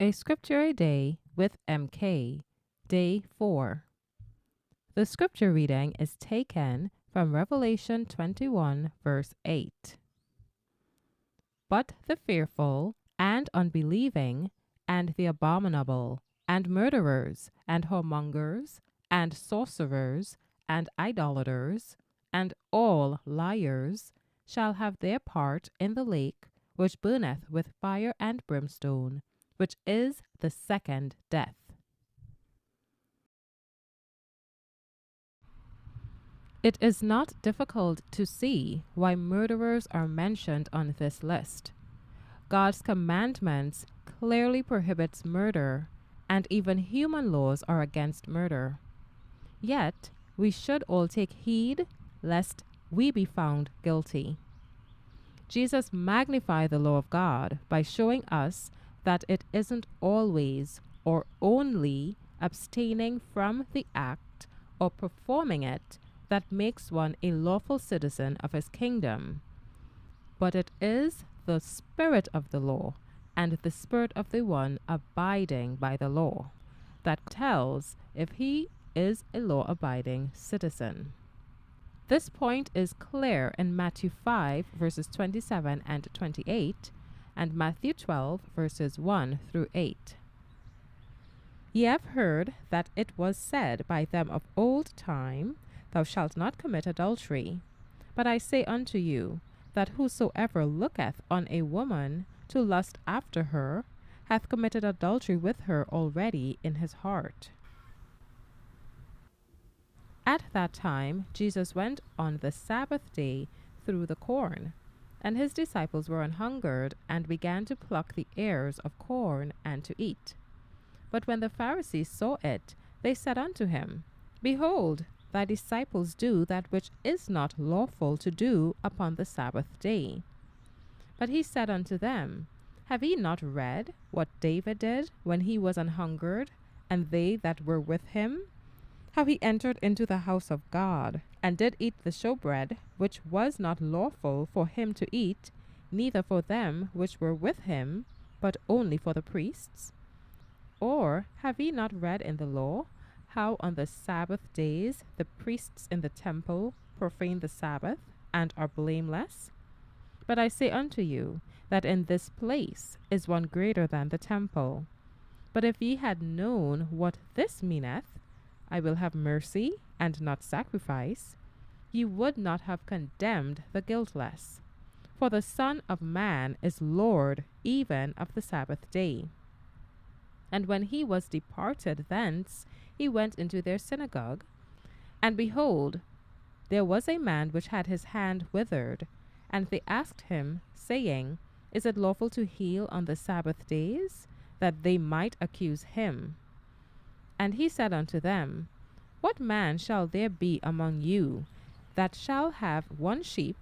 A Scripture a Day with MK, Day 4. The scripture reading is taken from Revelation 21, verse 8. But the fearful and unbelieving, and the abominable, and murderers, and whoremongers, and sorcerers, and idolaters, and all liars, shall have their part in the lake which burneth with fire and brimstone, which is the second death. It is not difficult to see why murderers are mentioned on this list. God's commandments clearly prohibits murder, and even human laws are against murder. Yet, we should all take heed lest we be found guilty. Jesus magnified the law of God by showing us that it isn't always or only abstaining from the act or performing it that makes one a lawful citizen of his kingdom, but it is the spirit of the law and the spirit of the one abiding by the law that tells if he is a law-abiding citizen. This point is clear in Matthew 5, verses 27 and 28, and Matthew 12, verses 1 through 8. Ye have heard that it was said by them of old time, Thou shalt not commit adultery. But I say unto you, that whosoever looketh on a woman to lust after her, hath committed adultery with her already in his heart. At that time Jesus went on the Sabbath day through the corn, and his disciples were an hungered, and began to pluck the ears of corn, and to eat. But when the Pharisees saw it, they said unto him, Behold, thy disciples do that which is not lawful to do upon the Sabbath day. But he said unto them, Have ye not read what David did when he was an hungered, and they that were with him? How he entered into the house of God, and did eat the showbread, which was not lawful for him to eat, neither for them which were with him, but only for the priests? Or have ye not read in the law, how on the Sabbath days the priests in the temple profane the Sabbath, and are blameless? But I say unto you, that in this place is one greater than the temple. But if ye had known what this meaneth, I will have mercy and not sacrifice, ye would not have condemned the guiltless. For the Son of Man is Lord even of the Sabbath day. And when he was departed thence, he went into their synagogue. And behold, there was a man which had his hand withered. And they asked him, saying, Is it lawful to heal on the Sabbath days? That they might accuse him. And he said unto them, What man shall there be among you that shall have one sheep,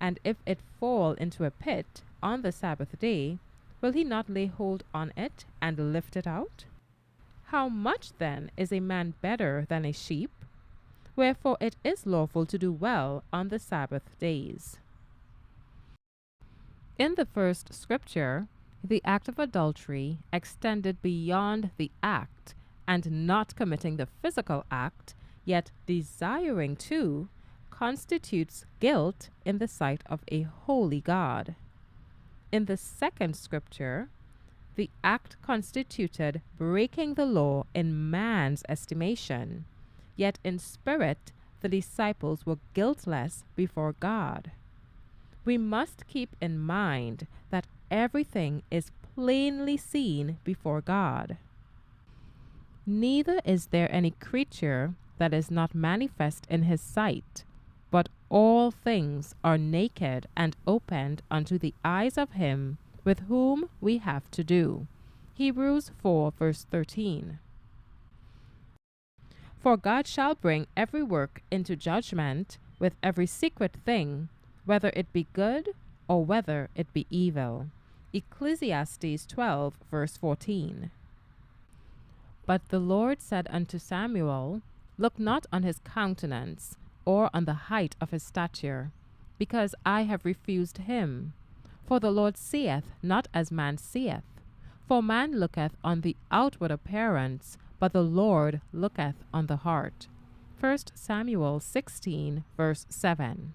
and if it fall into a pit on the Sabbath day, will he not lay hold on it and lift it out? How much then is a man better than a sheep? Wherefore it is lawful to do well on the Sabbath days. In the first scripture, the act of adultery extended beyond the act, and not committing the physical act, yet desiring to, constitutes guilt in the sight of a holy God. In the second scripture, the act constituted breaking the law in man's estimation, yet in spirit the disciples were guiltless before God. We must keep in mind that everything is plainly seen before God. Neither is there any creature that is not manifest in his sight, but all things are naked and opened unto the eyes of him with whom we have to do. Hebrews 4, verse 13. For God shall bring every work into judgment with every secret thing, whether it be good or whether it be evil. Ecclesiastes 12, verse 14. But the Lord said unto Samuel, Look not on his countenance, or on the height of his stature, because I have refused him. For the Lord seeth not as man seeth. For man looketh on the outward appearance, but the Lord looketh on the heart. 1 Samuel 16, verse 7.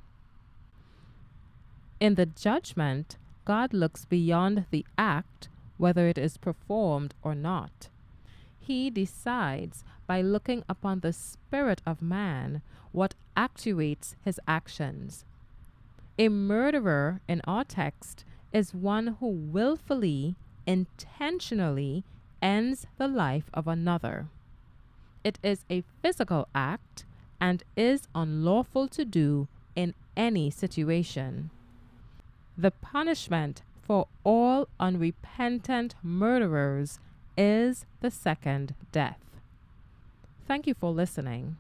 In the judgment, God looks beyond the act, whether it is performed or not. He decides by looking upon the spirit of man what actuates his actions. A murderer in our text is one who willfully, intentionally ends the life of another. It is a physical act and is unlawful to do in any situation. The punishment for all unrepentant murderers is the second death. Thank you for listening.